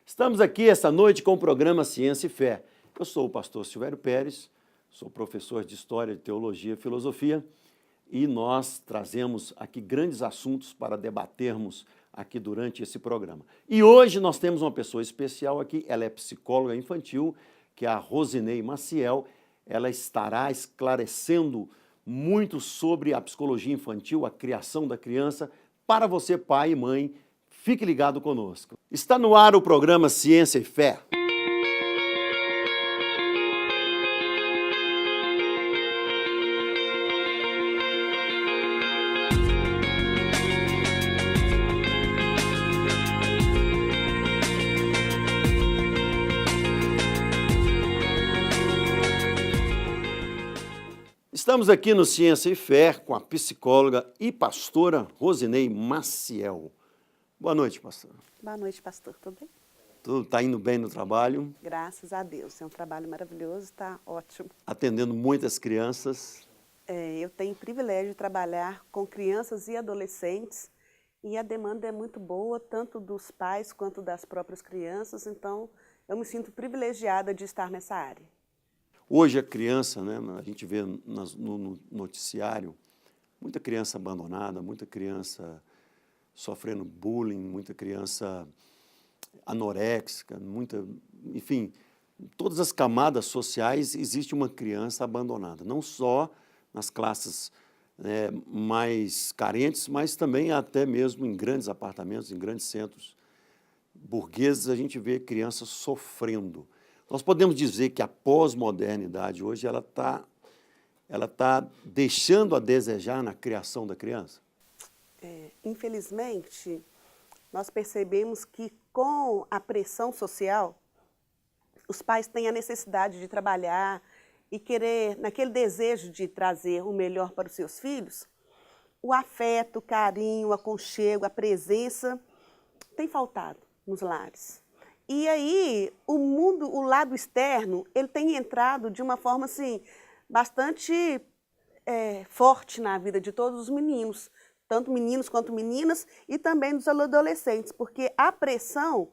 Estamos aqui essa noite com o programa Ciência e Fé. Eu sou o pastor Silvério Pérez, sou professor de História, de Teologia e Filosofia e nós trazemos aqui grandes assuntos para debatermos aqui durante esse programa. E hoje nós temos uma pessoa especial aqui, ela é psicóloga infantil, que é a Rosinei Maciel. Ela estará esclarecendo muito sobre a psicologia infantil, a criação da criança. Para você, pai e mãe, fique ligado conosco. Está no ar o programa Ciência e Fé. Estamos aqui no Ciência e Fé com a psicóloga e pastora Rosinei Maciel. Boa noite, pastor. Boa noite, pastor. Tudo bem? Tudo está indo bem no trabalho? Graças a Deus. É um trabalho maravilhoso, está ótimo. Atendendo muitas crianças. Eu tenho o privilégio de trabalhar com crianças e adolescentes e a demanda é muito boa, tanto dos pais quanto das próprias crianças, então eu me sinto privilegiada de estar nessa área. Hoje a criança, né, a gente vê no noticiário, muita criança abandonada, muita criança sofrendo bullying, muita criança anoréxica, enfim, em todas as camadas sociais existe uma criança abandonada, não só nas classes mais carentes, mas também até mesmo em grandes apartamentos, em grandes centros burgueses, a gente vê crianças sofrendo. Nós podemos dizer que a pós-modernidade hoje ela tá deixando a desejar na criação da criança? Infelizmente, nós percebemos que com a pressão social, os pais têm a necessidade de trabalhar e querer, naquele desejo de trazer o melhor para os seus filhos, o afeto, o carinho, o aconchego, a presença tem faltado nos lares. E aí, o lado externo, ele tem entrado de uma forma, assim, bastante forte na vida de todos os meninos, tanto meninos quanto meninas, e também dos adolescentes, porque a pressão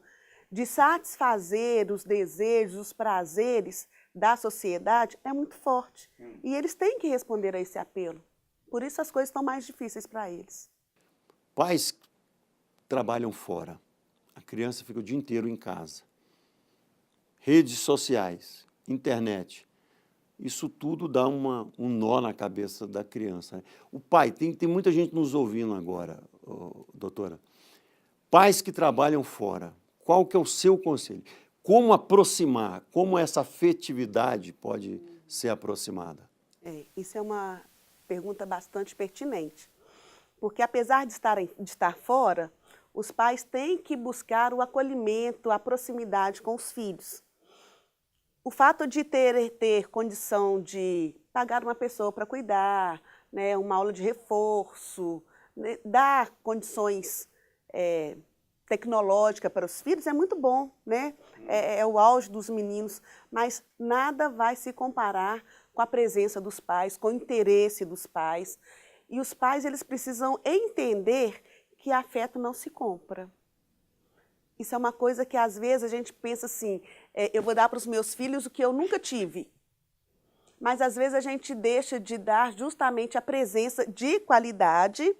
de satisfazer os desejos, os prazeres da sociedade é muito forte. E eles têm que responder a esse apelo. Por isso as coisas estão mais difíceis para eles. Pais trabalham fora. A criança fica o dia inteiro em casa. Redes sociais, internet, isso tudo dá um nó na cabeça da criança. O pai, tem muita gente nos ouvindo agora, doutora. Pais que trabalham fora, qual que é o seu conselho? Como aproximar, como essa afetividade pode ser aproximada? Isso é uma pergunta bastante pertinente, porque apesar de estar fora, os pais têm que buscar o acolhimento, a proximidade com os filhos. O fato de ter condição de pagar uma pessoa para cuidar, né, uma aula de reforço, né, dar condições tecnológicas para os filhos é muito bom, né? É o auge dos meninos, mas nada vai se comparar com a presença dos pais, com o interesse dos pais. E os pais eles precisam entender que afeto não se compra. Isso é uma coisa que às vezes a gente pensa assim, eu vou dar para os meus filhos o que eu nunca tive. Mas às vezes a gente deixa de dar justamente a presença de qualidade,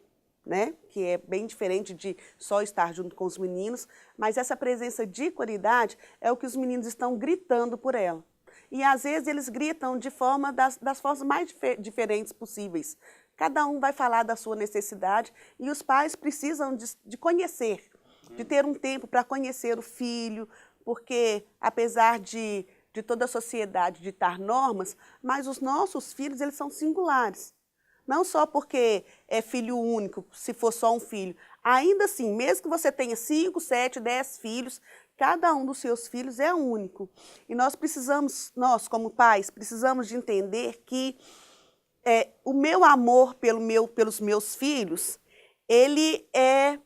né? Que é bem diferente de só estar junto com os meninos, mas essa presença de qualidade é o que os meninos estão gritando por ela. E às vezes eles gritam de forma das formas mais diferentes possíveis. Cada um vai falar da sua necessidade e os pais precisam de conhecer, de ter um tempo para conhecer o filho, porque apesar de toda a sociedade ditar normas, mas os nossos filhos eles são singulares. Não só porque é filho único, se for só um filho. Ainda assim, mesmo que você tenha 5, 7, 10 filhos, cada um dos seus filhos é único. E nós como pais, precisamos de entender que o meu amor pelos meus filhos, ele é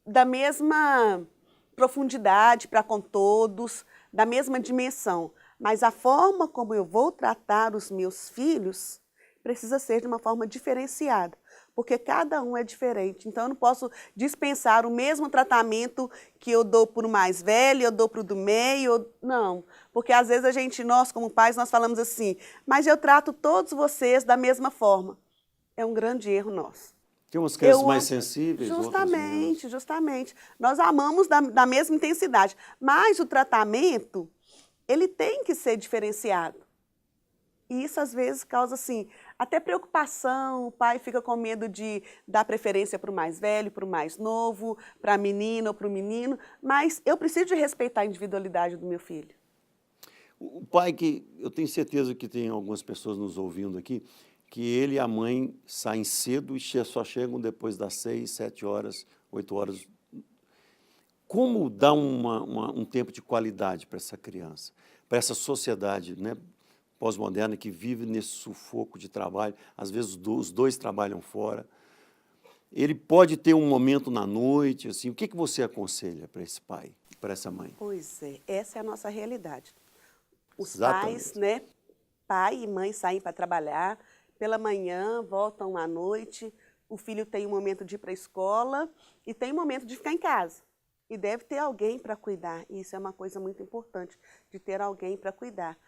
da mesma profundidade para com todos, da mesma dimensão. Mas a forma como eu vou tratar os meus filhos precisa ser de uma forma diferenciada. porque cada um é diferente. Então, eu não posso dispensar o mesmo tratamento que eu dou para o mais velho, eu dou para o do meio, não. Porque, às vezes, nós como pais, nós falamos assim, mas eu trato todos vocês da mesma forma. É um grande erro nosso. Tem umas crianças mais sensíveis, outras menos. Justamente. Nós amamos da mesma intensidade, mas o tratamento, ele tem que ser diferenciado. E isso, às vezes, causa, assim, até preocupação, o pai fica com medo de dar preferência para o mais velho, para o mais novo, para a menina ou para o menino, mas eu preciso de respeitar a individualidade do meu filho. O pai que, eu tenho certeza que tem algumas pessoas nos ouvindo aqui, que ele e a mãe saem cedo e só chegam depois das 6, 7 horas, 8 horas. Como dar um tempo de qualidade para essa criança, para essa sociedade, né, pós-moderna que vive nesse sufoco de trabalho, às vezes os dois trabalham fora. Ele pode ter um momento na noite, assim, o que você aconselha para esse pai, para essa mãe? Pois é, essa é a nossa realidade. Os Exatamente. pais, né, pai e mãe saem para trabalhar, pela manhã, voltam à noite, o filho tem um momento de ir para a escola e tem um momento de ficar em casa. E deve ter alguém para cuidar, e isso é uma coisa muito importante, de ter alguém para cuidar.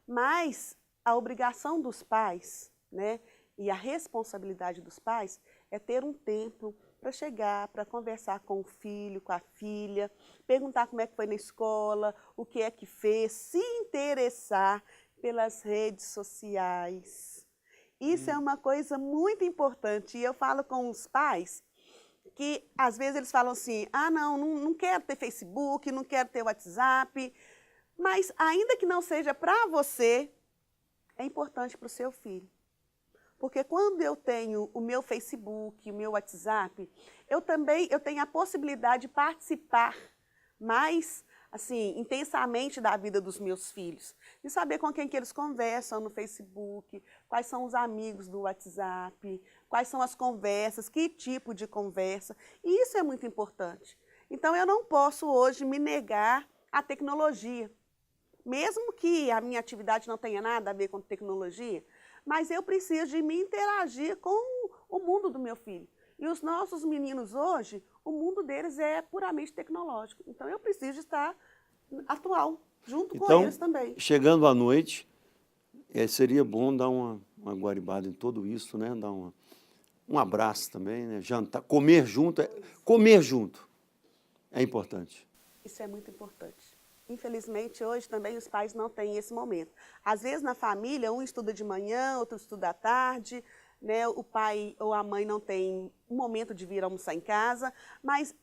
Mas a obrigação dos pais, né, e a responsabilidade dos pais é ter um tempo para chegar, para conversar com o filho, com a filha, perguntar como é que foi na escola, o que é que fez, se interessar pelas redes sociais. Isso é uma coisa muito importante. E eu falo com os pais que, às vezes, eles falam assim, não quero ter Facebook, não quero ter WhatsApp, mas, ainda que não seja para você, é importante para o seu filho. Porque quando eu tenho o meu Facebook, o meu WhatsApp, eu tenho a possibilidade de participar mais, assim, intensamente da vida dos meus filhos. De saber com quem que eles conversam no Facebook, quais são os amigos do WhatsApp, quais são as conversas, que tipo de conversa. E isso é muito importante. Então, eu não posso hoje me negar à tecnologia. Mesmo que a minha atividade não tenha nada a ver com tecnologia, mas eu preciso de me interagir com o mundo do meu filho. E os nossos meninos hoje, o mundo deles é puramente tecnológico. Então, eu preciso estar atual, junto com eles também. Então, chegando à noite, seria bom dar uma guaribada em tudo isso, né? Dar um abraço também, né? Jantar, comer junto é importante. Isso é muito importante. Infelizmente, hoje também os pais não têm esse momento. Às vezes, na família, um estuda de manhã, outro estuda à tarde, né? O pai ou a mãe não tem um momento de vir almoçar em casa, mas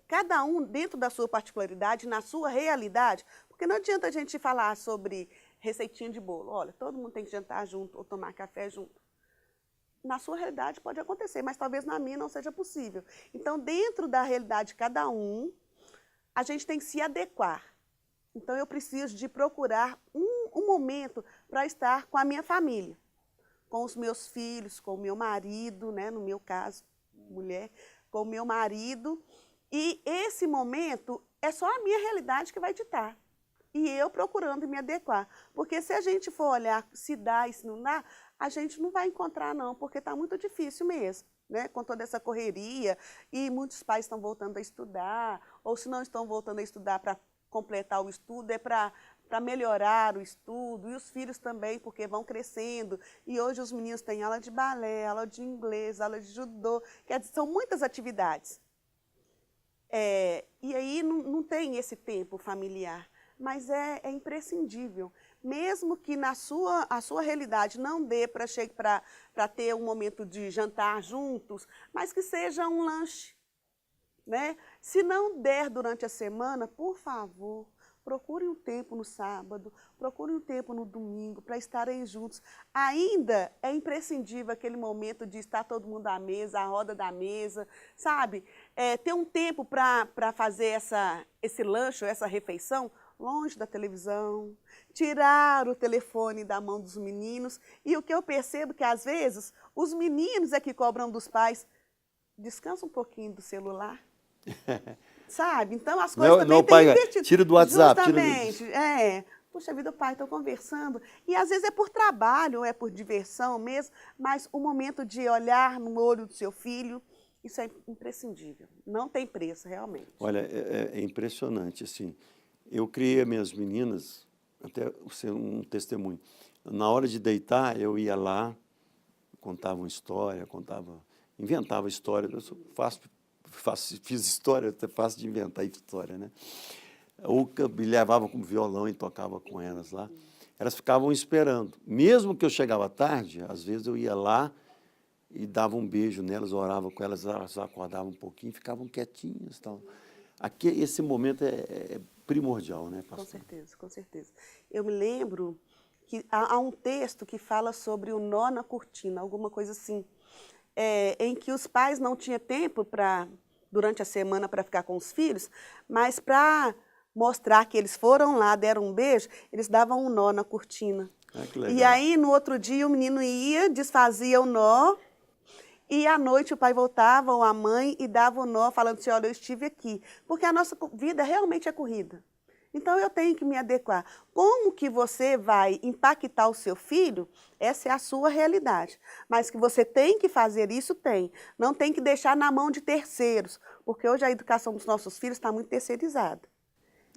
cada um dentro da sua particularidade, na sua realidade, porque não adianta a gente falar sobre receitinha de bolo. Olha, todo mundo tem que jantar junto ou tomar café junto. Na sua realidade pode acontecer, mas talvez na minha não seja possível. Então, dentro da realidade de cada um, a gente tem que se adequar. Então, eu preciso de procurar um momento para estar com a minha família, com os meus filhos, com o meu marido, né, no meu caso, mulher, com o meu marido. E esse momento é só a minha realidade que vai ditar. E eu procurando me adequar. Porque se a gente for olhar se dá e se não dá, a gente não vai encontrar não, porque está muito difícil mesmo, né? Com toda essa correria, e muitos pais estão voltando a estudar, ou se não estão voltando a estudar para completar o estudo, é para melhorar o estudo, e os filhos também, porque vão crescendo. E hoje os meninos têm aula de balé, aula de inglês, aula de judô, quer dizer, são muitas atividades. E aí não tem esse tempo familiar, mas é imprescindível. Mesmo que a sua realidade não dê para ter um momento de jantar juntos, mas que seja um lanche, né? Se não der durante a semana, por favor, procure um tempo no sábado, procure um tempo no domingo para estarem juntos. Ainda é imprescindível aquele momento de estar todo mundo à mesa, à roda da mesa, sabe? Ter um tempo para fazer esse lanche, essa refeição, longe da televisão, tirar o telefone da mão dos meninos. E o que eu percebo que, às vezes, os meninos é que cobram dos pais, descansa um pouquinho do celular. Sabe? Então, as coisas também têm pai, tira do WhatsApp. Justamente, Puxa vida, pai, estou conversando. E às vezes é por trabalho, ou é por diversão mesmo, mas o momento de olhar no olho do seu filho, isso é imprescindível. Não tem preço, realmente. Olha, é impressionante, assim. Eu criei as minhas meninas, até ser um testemunho. Na hora de deitar, eu ia lá, contava uma história, inventava história. Eu fiz história, até fácil de inventar história, né? Ou me levava com violão e tocava com elas lá. Elas ficavam esperando. Mesmo que eu chegava tarde, às vezes eu ia lá e dava um beijo nelas, orava com elas, elas acordavam um pouquinho, ficavam quietinhas. Tal. Aqui, esse momento é primordial, né, pastor? Com certeza, com certeza. Eu me lembro que há um texto que fala sobre o nó na cortina, alguma coisa assim, em que os pais não tinham tempo durante a semana para ficar com os filhos, mas para mostrar que eles foram lá, deram um beijo, eles davam um nó na cortina. Que legal. E aí, no outro dia, o menino ia, desfazia o nó, e à noite o pai voltava, ou a mãe, e dava o nó, falando assim, olha, eu estive aqui. Porque a nossa vida realmente é corrida. Então, eu tenho que me adequar. Como que você vai impactar o seu filho? Essa é a sua realidade. Mas que você tem que fazer isso, tem. Não tem que deixar na mão de terceiros, porque hoje a educação dos nossos filhos está muito terceirizada.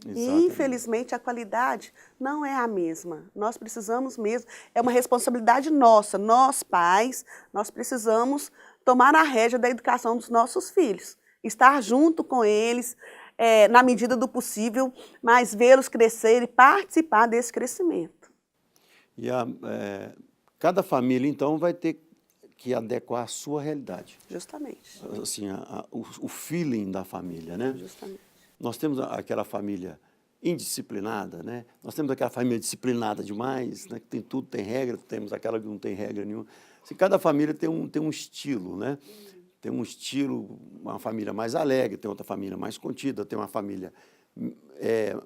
Exatamente. E, infelizmente, a qualidade não é a mesma. Nós precisamos mesmo, é uma responsabilidade nossa, nós pais, nós precisamos tomar a rédea da educação dos nossos filhos, estar junto com eles, na medida do possível, mas vê-los crescer e participar desse crescimento. E cada família, então, vai ter que adequar a sua realidade. Justamente. Assim, o feeling da família, né? Justamente. Nós temos aquela família indisciplinada, né? Nós temos aquela família disciplinada demais, né? Que tem tudo, tem regra, temos aquela que não tem regra nenhuma. Assim, cada família tem um estilo, né? Tem um estilo, uma família mais alegre, tem outra família mais contida, tem uma família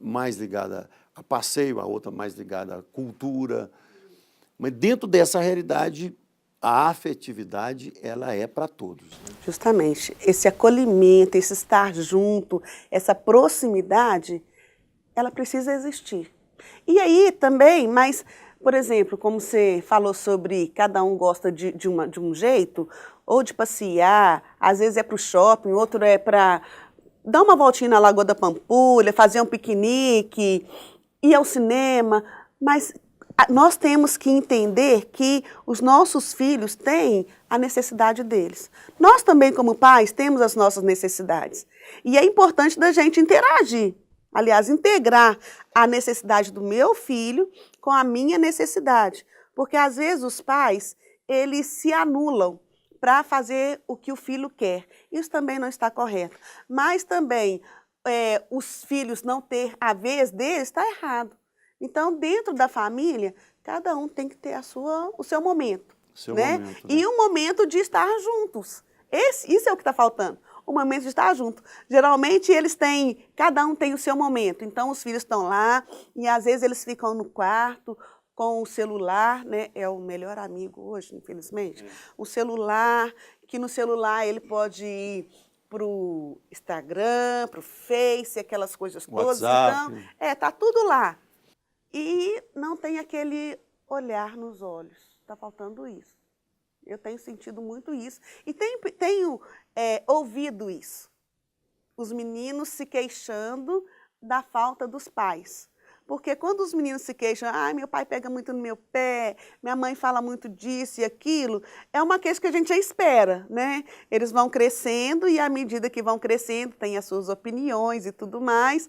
mais ligada a passeio, a outra mais ligada à cultura. Mas dentro dessa realidade, a afetividade, ela é para todos. Né? Justamente. Esse acolhimento, esse estar junto, essa proximidade, ela precisa existir. E aí também, mas, por exemplo, como você falou sobre cada um gosta de um jeito, ou de passear, às vezes é para o shopping, outro é para dar uma voltinha na Lagoa da Pampulha, fazer um piquenique, ir ao cinema, mas nós temos que entender que os nossos filhos têm a necessidade deles. Nós também, como pais, temos as nossas necessidades. E é importante da gente interagir. Aliás, integrar a necessidade do meu filho com a minha necessidade. Porque, às vezes, os pais, eles se anulam para fazer o que o filho quer. Isso também não está correto. Mas também, os filhos não ter a vez deles está errado. Então, dentro da família, cada um tem que ter o seu momento. Né? Momento, né? E um momento de estar juntos. Isso é o que está faltando, o momento de estar junto. Geralmente, cada um tem o seu momento. Então, os filhos estão lá e, às vezes, eles ficam no quarto com o celular, né? É o melhor amigo hoje, infelizmente. O celular, que no celular ele pode ir para o Instagram, para o Face, aquelas coisas todas. WhatsApp. Então, está tudo lá. E não tem aquele olhar nos olhos. Está faltando isso. Eu tenho sentido muito isso. E tenho ouvido isso. Os meninos se queixando da falta dos pais. Porque quando os meninos se queixam, meu pai pega muito no meu pé, minha mãe fala muito disso e aquilo, é uma queixa que a gente já espera, né? Eles vão crescendo e à medida que vão crescendo, tem as suas opiniões e tudo mais.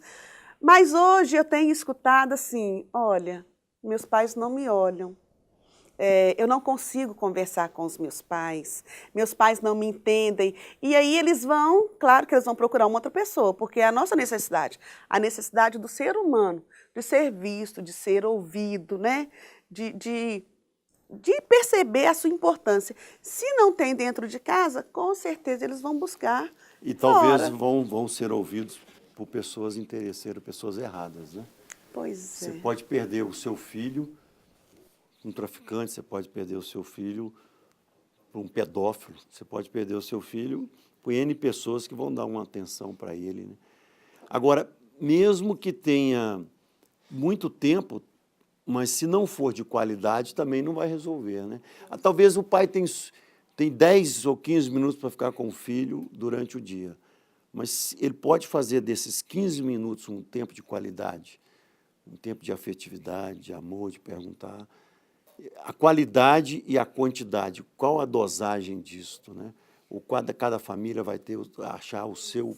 Mas hoje eu tenho escutado assim, olha, meus pais não me olham. Eu não consigo conversar com os meus pais não me entendem. E aí eles vão, claro que eles vão procurar uma outra pessoa, porque é a nossa necessidade, a necessidade do ser humano, de ser visto, de ser ouvido, né? de perceber a sua importância. Se não tem dentro de casa, com certeza eles vão buscar E talvez fora. vão ser ouvidos por pessoas interesseiras, pessoas erradas, né? Pois Você é. pode perder o seu filho um traficante, você pode perder o seu filho para um pedófilo, você pode perder o seu filho por N pessoas que vão dar uma atenção para ele. Né? Agora, mesmo que tenha muito tempo, mas se não for de qualidade, também não vai resolver, né? Talvez o pai tem 10 ou 15 minutos para ficar com o filho durante o dia, mas ele pode fazer desses 15 minutos um tempo de qualidade, um tempo de afetividade, de amor, de perguntar. A qualidade e a quantidade, qual a dosagem disto, né? Cada família vai achar o seu...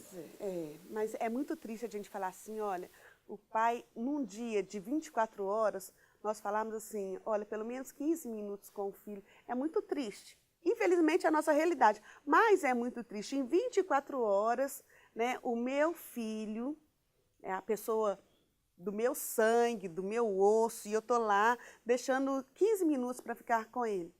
Mas é muito triste a gente falar assim, olha, o pai, num dia de 24 horas, nós falamos assim, olha, pelo menos 15 minutos com o filho. É muito triste. Infelizmente, é a nossa realidade. Mas é muito triste. Em 24 horas, né, o meu filho, é a pessoa do meu sangue, do meu osso, e eu estou lá deixando 15 minutos para ficar com ele.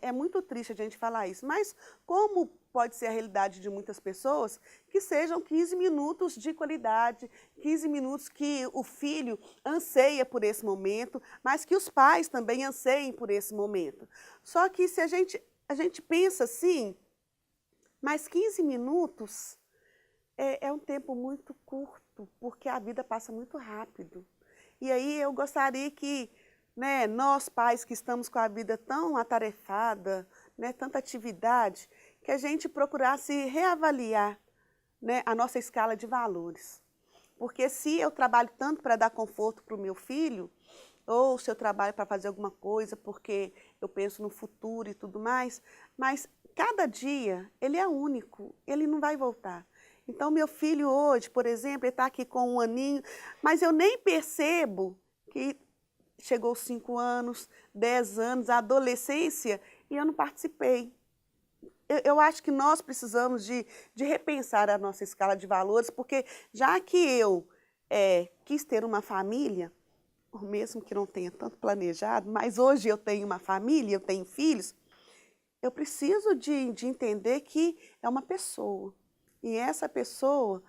É muito triste a gente falar isso, mas como pode ser a realidade de muitas pessoas, que sejam 15 minutos de qualidade, 15 minutos que o filho anseia por esse momento, mas que os pais também anseiem por esse momento. Só que se a gente pensa assim, mas 15 minutos é um tempo muito curto, porque a vida passa muito rápido. E aí eu gostaria que, né, nós pais que estamos com a vida tão atarefada, né, tanta atividade, que a gente procurasse reavaliar, né, a nossa escala de valores. Porque se eu trabalho tanto para dar conforto para o meu filho, ou se eu trabalho para fazer alguma coisa porque eu penso no futuro e tudo mais, mas cada dia ele é único, ele não vai voltar. Então, meu filho hoje, por exemplo, ele está aqui com 1 aninho, mas eu nem percebo que chegou aos 5 anos, 10 anos, a adolescência, e eu não participei. Eu acho que nós precisamos de repensar a nossa escala de valores, porque já que eu quis ter uma família, mesmo que não tenha tanto planejado, mas hoje eu tenho uma família, eu tenho filhos, eu preciso de entender que é uma pessoa. E essa pessoa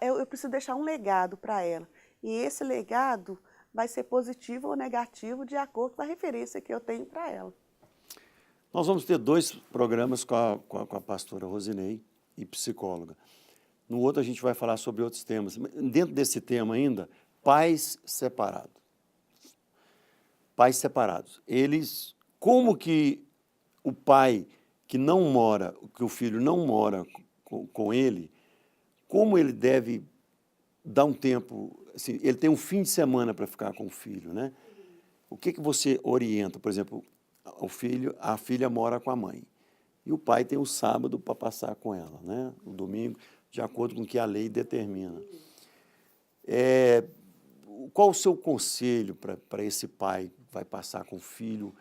eu preciso deixar um legado para ela. E esse legado vai ser positivo ou negativo de acordo com a referência que eu tenho para ela. Nós vamos ter 2 programas com a pastora Rosinei e psicóloga. No outro a gente vai falar sobre outros temas. Dentro desse tema ainda, pais separados. Pais separados. Como que o pai que o filho não mora com ele, como ele deve dar um tempo, assim, ele tem um fim de semana para ficar com o filho, né? O que você orienta? Por exemplo, a filha mora com a mãe e o pai tem o sábado para passar com ela, né? O domingo, de acordo com o que a lei determina. Qual o seu conselho para esse pai que vai passar com o filho,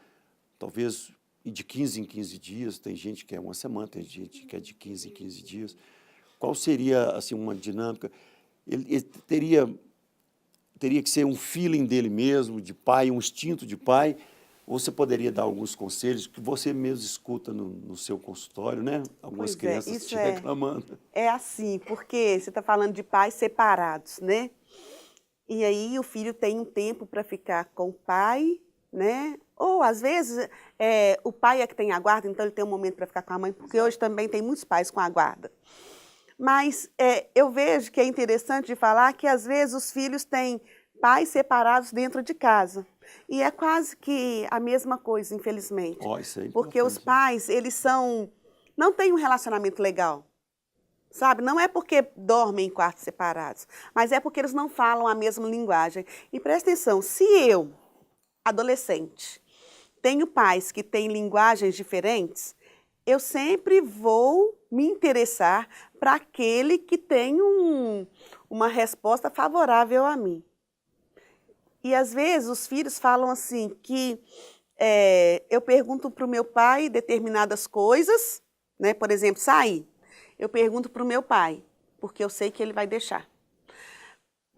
talvez de 15 em 15 dias, tem gente que é 1 semana, tem gente que é de 15 em 15 dias. Qual seria assim, uma dinâmica? Ele teria que ser um feeling dele mesmo, de pai, um instinto de pai, ou você poderia dar alguns conselhos que você mesmo escuta no seu consultório, né? Algumas crianças te reclamando. É assim, porque você está falando de pais separados, né? E aí o filho tem um tempo para ficar com o pai, né? Ou, às vezes, o pai é que tem a guarda, então ele tem um momento para ficar com a mãe, porque hoje também tem muitos pais com a guarda. Mas eu vejo que é interessante de falar que, às vezes, os filhos têm pais separados dentro de casa. E é quase que a mesma coisa, infelizmente. Isso é porque os pais, não têm um relacionamento legal. Sabe? Não é porque dormem em quartos separados, mas é porque eles não falam a mesma linguagem. E presta atenção, se eu, adolescente, tenho pais que têm linguagens diferentes, eu sempre vou me interessar para aquele que tem uma resposta favorável a mim. E às vezes os filhos falam assim, que eu pergunto para o meu pai determinadas coisas, né? Por exemplo, sair. Eu pergunto para o meu pai, porque eu sei que ele vai deixar.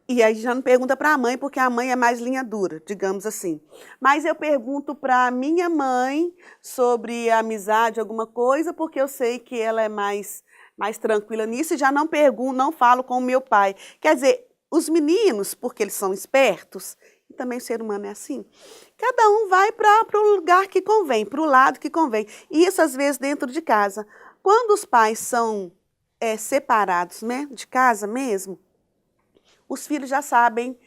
E aí já não pergunta para a mãe, porque a mãe é mais linha dura, digamos assim. Mas eu pergunto para a minha mãe sobre a amizade, alguma coisa, porque eu sei que ela é mais tranquila nisso, e já não pergunto, não falo com o meu pai. Quer dizer, os meninos, porque eles são espertos, e também o ser humano é assim, cada um vai para o lugar que convém, para o lado que convém. E isso, às vezes, dentro de casa. Quando os pais são separados, né, de casa mesmo, Os filhos já sabem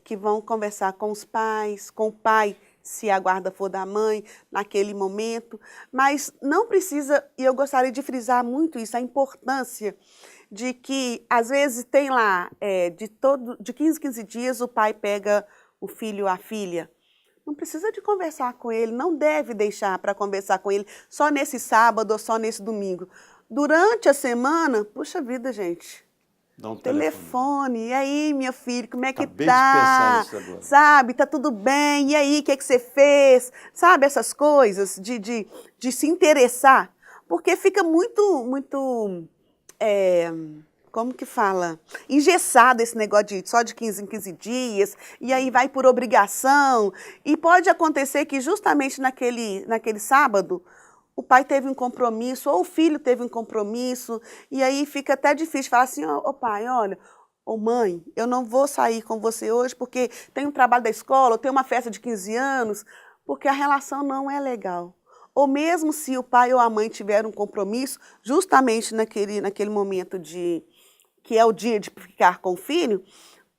que vão conversar com os pais, com o pai, se a guarda for da mãe, naquele momento. Mas não precisa, e eu gostaria de frisar muito isso, a importância de que, às vezes, tem lá, de 15 em 15 dias, o pai pega o filho ou a filha. Não precisa de conversar com ele, não deve deixar para conversar com ele só nesse sábado ou só nesse domingo. Durante a semana, puxa vida, gente. Dá um telefone. E aí, meu filho, como é que Acabei tá? de pensar nisso agora. Sabe, tá tudo bem? E aí, o que é que você fez? Sabe, essas coisas de se interessar. Porque fica muito, como que fala? Engessado esse negócio só de 15 em 15 dias, e aí vai por obrigação. E pode acontecer que justamente naquele sábado, o pai teve um compromisso, ou o filho teve um compromisso, e aí fica até difícil falar assim, ô pai, olha, ô mãe, eu não vou sair com você hoje porque tem um trabalho da escola, ou tem uma festa de 15 anos, porque a relação não é legal. Ou mesmo se o pai ou a mãe tiveram um compromisso, justamente naquele momento que é o dia de ficar com o filho,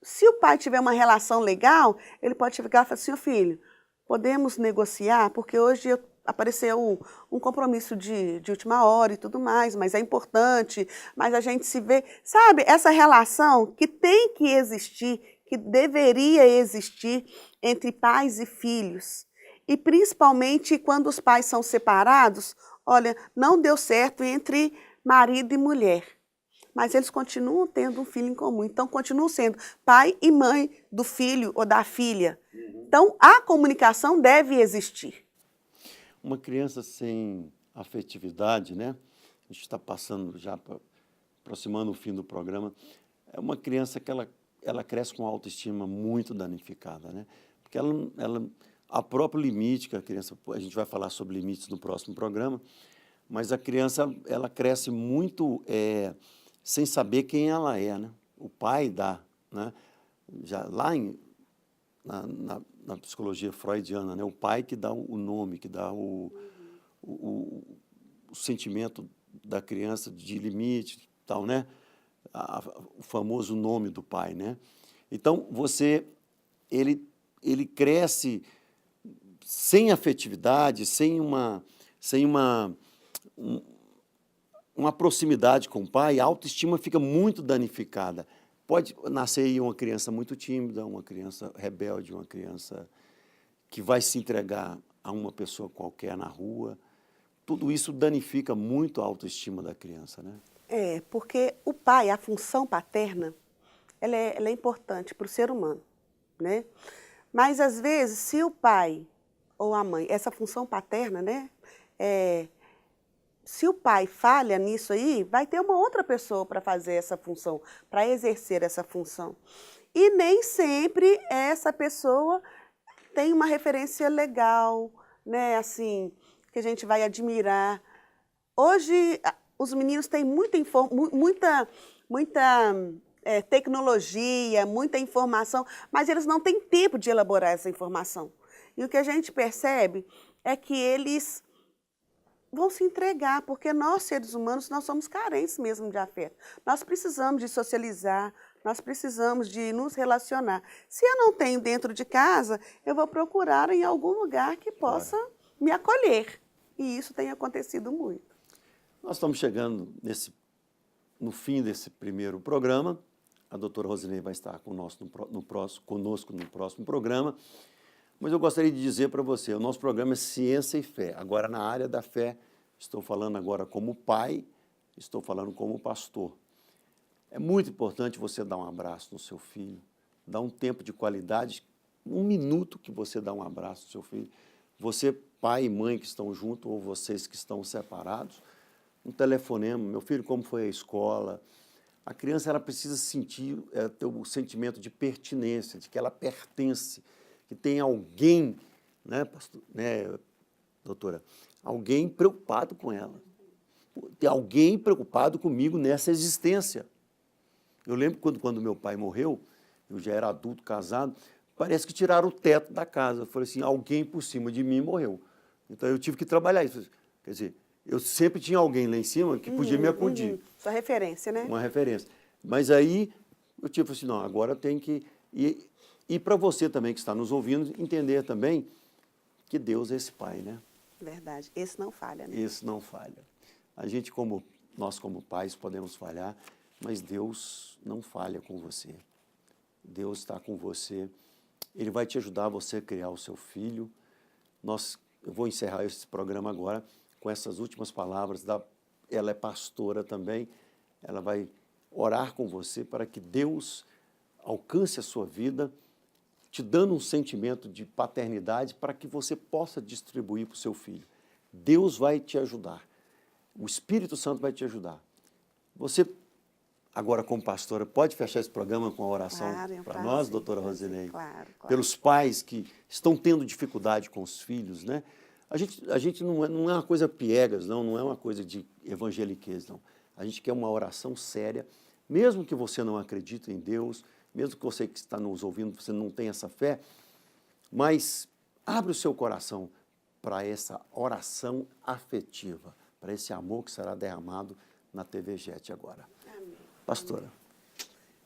se o pai tiver uma relação legal, ele pode chegar e falar assim, ô filho, podemos negociar, porque hoje apareceu um compromisso de última hora e tudo mais, mas é importante, mas a gente se vê, sabe, essa relação que tem que existir, que deveria existir entre pais e filhos, e principalmente quando os pais são separados, olha, não deu certo entre marido e mulher, mas eles continuam tendo um filho em comum, então continuam sendo pai e mãe do filho ou da filha. Então, a comunicação deve existir. Uma criança sem afetividade, né? A gente está passando já, aproximando o fim do programa, é uma criança que ela cresce com autoestima muito danificada, né? Porque a próprio limite que a criança, a gente vai falar sobre limites no próximo programa, mas a criança, ela cresce muito sem saber quem ela é, né? O pai dá, né? Já lá na psicologia freudiana, né? O pai que dá o nome, que dá o sentimento da criança de limite, tal, né? O famoso nome do pai, né? Então, ele cresce sem afetividade, sem uma proximidade com o pai, a autoestima fica muito danificada. Pode nascer aí uma criança muito tímida, uma criança rebelde, uma criança que vai se entregar a uma pessoa qualquer na rua. Tudo isso danifica muito a autoestima da criança, né? Porque o pai, a função paterna, ela é importante para o ser humano, né? Mas, às vezes, se o pai ou a mãe, essa função paterna, né? Se o pai falha nisso aí, vai ter uma outra pessoa para fazer essa função, para exercer essa função. E nem sempre essa pessoa tem uma referência legal, né? Assim, que a gente vai admirar. Hoje, os meninos têm muita tecnologia, muita informação, mas eles não têm tempo de elaborar essa informação. E o que a gente percebe é que eles vão se entregar, porque nós, seres humanos, nós somos carentes mesmo de afeto. Nós precisamos de socializar, nós precisamos de nos relacionar. Se eu não tenho dentro de casa, eu vou procurar em algum lugar que possa me acolher. E isso tem acontecido muito. Nós estamos chegando no fim desse primeiro programa. A doutora Rosinei vai estar conosco no próximo programa. Mas eu gostaria de dizer para você, o nosso programa é Ciência e Fé. Agora, na área da fé, estou falando agora como pai, estou falando como pastor. É muito importante você dar um abraço no seu filho, dar um tempo de qualidade, 1 minuto que você dá um abraço no seu filho. Você, pai e mãe que estão juntos, ou vocês que estão separados, um telefonema, meu filho, como foi a escola? A criança ela precisa sentir, ter o sentimento de pertinência, de que ela pertence, que tem alguém, né, doutora? Alguém preocupado com ela. Tem alguém preocupado comigo nessa existência. Eu lembro quando meu pai morreu, eu já era adulto, casado, parece que tiraram o teto da casa. Eu falei assim, alguém por cima de mim morreu. Então eu tive que trabalhar isso. Quer dizer, eu sempre tinha alguém lá em cima que podia me acudir. Sua referência, né? Uma referência. Mas aí Eu tipo assim, não, agora tem que... E para você também que está nos ouvindo, entender também que Deus é esse pai, né? Verdade. Esse não falha, né? Esse não falha. Nós como pais podemos falhar, mas Deus não falha com você. Deus está com você. Ele vai te ajudar você a criar o seu filho. Eu vou encerrar esse programa agora com essas últimas palavras. Ela é pastora também. Ela vai orar com você para que Deus alcance a sua vida, te dando um sentimento de paternidade para que você possa distribuir para o seu filho. Deus vai te ajudar. O Espírito Santo vai te ajudar. Você, agora como pastora, pode fechar esse programa com a oração para nós, doutora Rosinei? Claro. Pelos pais que estão tendo dificuldade com os filhos, né? A gente não é uma coisa piegas, não é uma coisa de evangeliquez, não. A gente quer uma oração séria, mesmo que você não acredite em Deus, mesmo que você que está nos ouvindo, você não tenha essa fé, mas abre o seu coração para essa oração afetiva, para esse amor que será derramado na TV Jet agora. Amém. Pastora.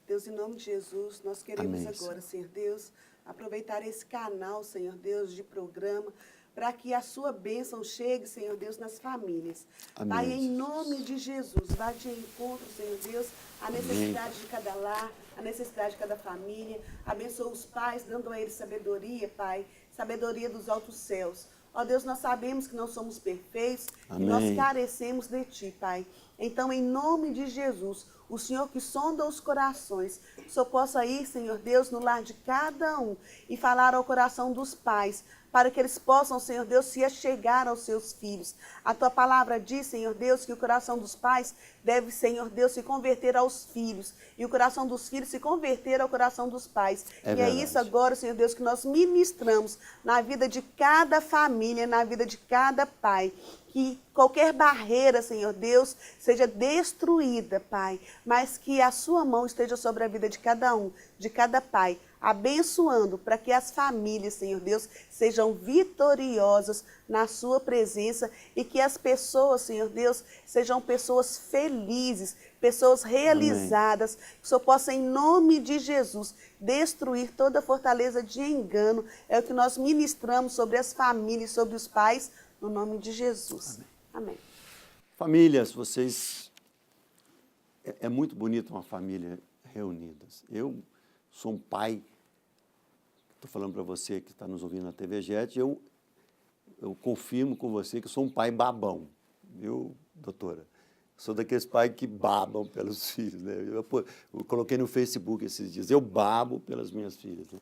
Deus, em nome de Jesus, nós queremos Amém, agora, Senhor Deus, aproveitar esse canal, Senhor Deus, de programa, para que a sua bênção chegue, Senhor Deus, nas famílias. Amém, Pai, em Jesus. nome de Jesus, vá de encontro, Senhor Deus, à necessidade de cada lar, à necessidade de cada família. Abençoa os pais, dando a eles sabedoria, Pai, sabedoria dos altos céus. Ó Deus, nós sabemos que não somos perfeitos, Amém. e nós carecemos de Ti, Pai. Então, em nome de Jesus, o Senhor que sonda os corações, que o Senhor possa ir, Senhor Deus, no lar de cada um e falar ao coração dos pais, para que eles possam, Senhor Deus, se achegar aos seus filhos. A Tua palavra diz, Senhor Deus, que o coração dos pais deve, Senhor Deus, se converter aos filhos, e o coração dos filhos se converter ao coração dos pais. É e verdade. é isso agora, Senhor Deus, que nós ministramos na vida de cada família, na vida de cada pai. Que qualquer barreira, Senhor Deus, seja destruída, Pai, mas que a sua mão esteja sobre a vida de cada um, de cada pai, abençoando para que as famílias, Senhor Deus, sejam vitoriosas na sua presença e que as pessoas, Senhor Deus, sejam pessoas felizes, pessoas realizadas, que o Senhor possa, em nome de Jesus, destruir toda fortaleza de engano. É o que nós ministramos sobre as famílias, sobre os pais, no nome de Jesus. Amém. Famílias, vocês... É muito bonito uma família reunida. Eu sou um pai, estou falando para você que está nos ouvindo na TV Jet, eu confirmo com você que sou um pai babão, viu, doutora? Sou daqueles pais que babam pelos filhos, né? Eu coloquei no Facebook esses dias, eu babo pelas minhas filhas, né?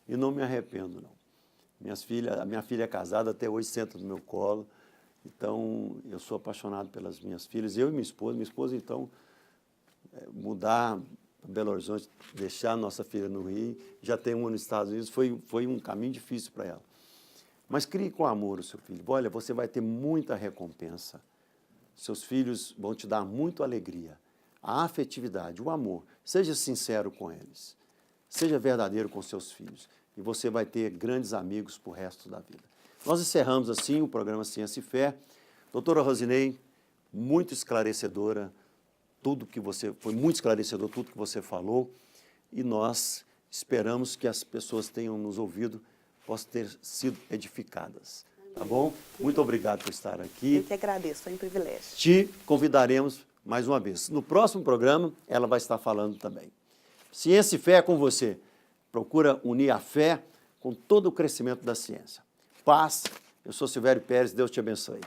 E não me arrependo, não. A minha filha é casada, até hoje senta no meu colo, então eu sou apaixonado pelas minhas filhas, eu e minha esposa então, mudar para Belo Horizonte, deixar a nossa filha no Rio, já tem uma nos Estados Unidos, foi um caminho difícil para ela. Mas crie com amor o seu filho, olha, você vai ter muita recompensa, seus filhos vão te dar muita alegria, a afetividade, o amor, seja sincero com eles, seja verdadeiro com seus filhos, e você vai ter grandes amigos para o resto da vida. Nós encerramos assim o programa Ciência e Fé. Doutora Rosinei, muito esclarecedora, foi muito esclarecedor tudo que você falou, e nós esperamos que as pessoas que tenham nos ouvido possam ter sido edificadas. Tá bom? Muito obrigado por estar aqui. Eu que agradeço, foi um privilégio. Te convidaremos mais uma vez. No próximo programa, ela vai estar falando também. Ciência e Fé é com você. Procura unir a fé com todo o crescimento da ciência. Paz, eu sou Silvério Pérez, Deus te abençoe.